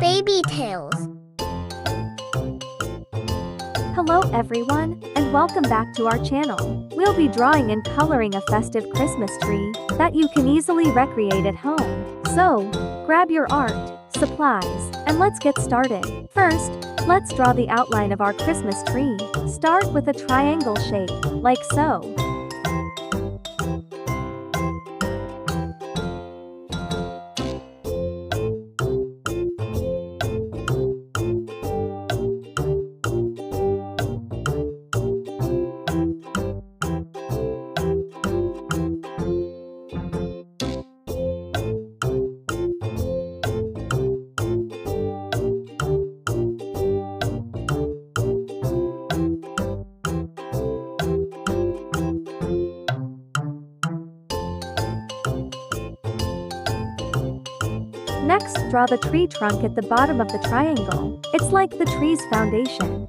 Baby tails. Hello everyone, and welcome back to our channel. We'll be drawing and coloring a festive Christmas tree that you can easily recreate at home. So, grab your art, supplies, and let's get started. First, let's draw the outline of our Christmas tree. Start with a triangle shape, like so. Next, draw the tree trunk at the bottom of the triangle. It's like the tree's foundation.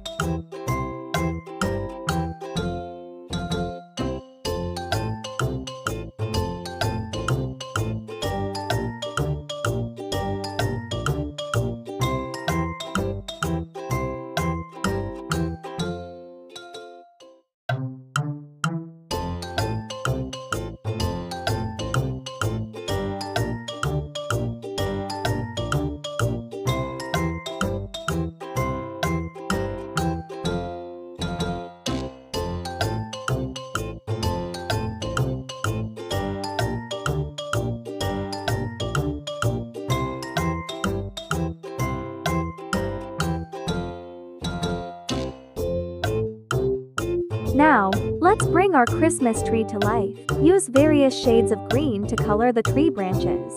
Now, let's bring our Christmas tree to life. Use various shades of green to color the tree branches.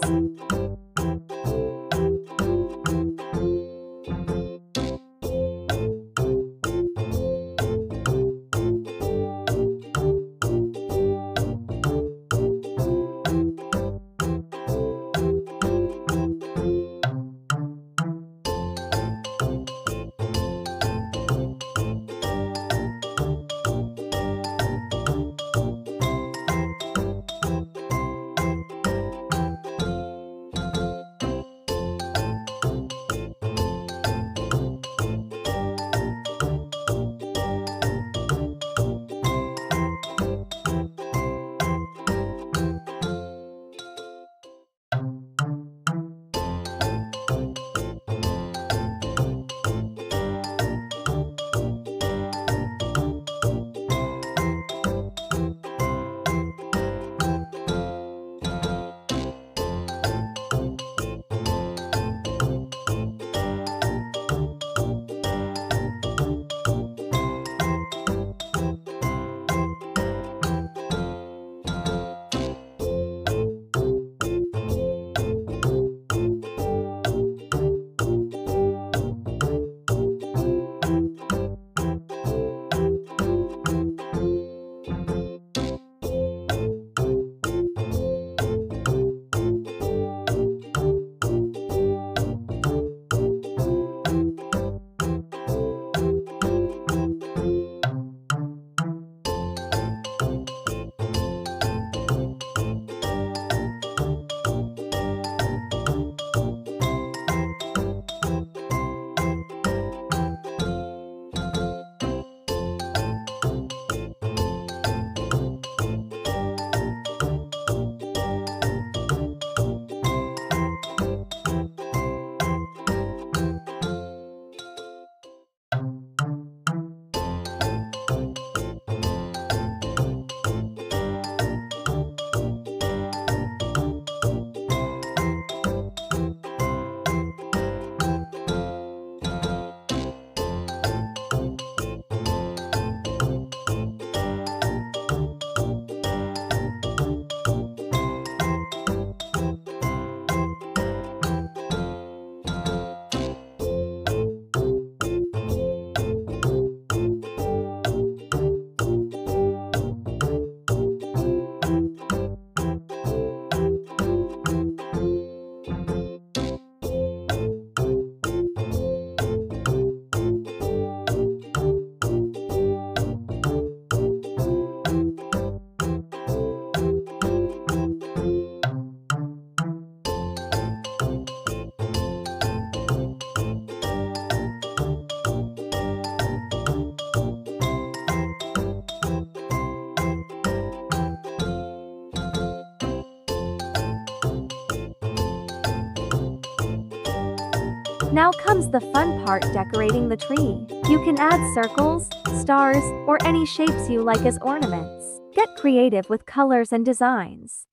Now comes the fun part, decorating the tree. You can add circles, stars, or any shapes you like as ornaments. Get creative with colors and designs.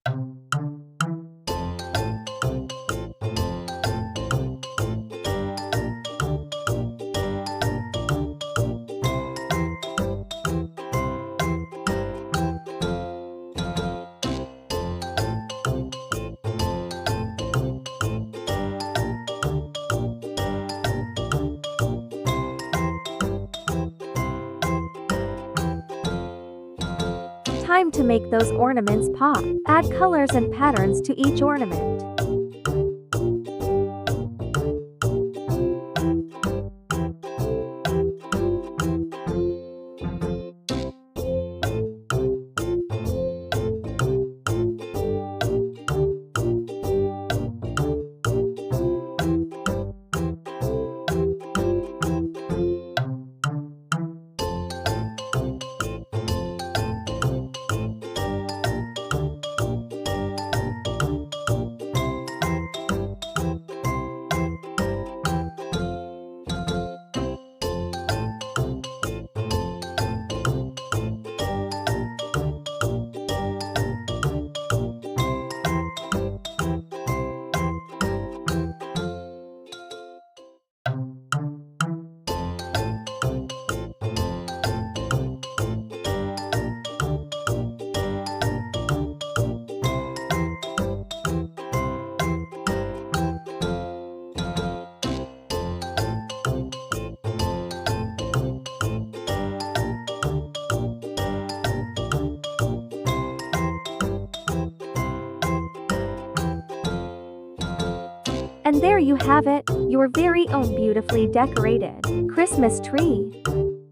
Time to make those ornaments pop. Add colors and patterns to each ornament. And there you have it, your very own beautifully decorated Christmas tree.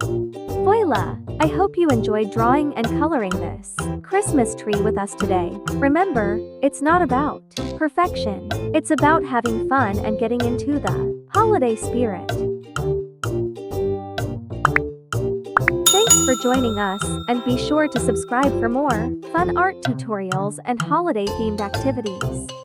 Voila! I hope you enjoyed drawing and coloring this Christmas tree with us today. Remember, it's not about perfection. It's about having fun and getting into the holiday spirit. Thanks for joining us, and be sure to subscribe for more fun art tutorials and holiday-themed activities.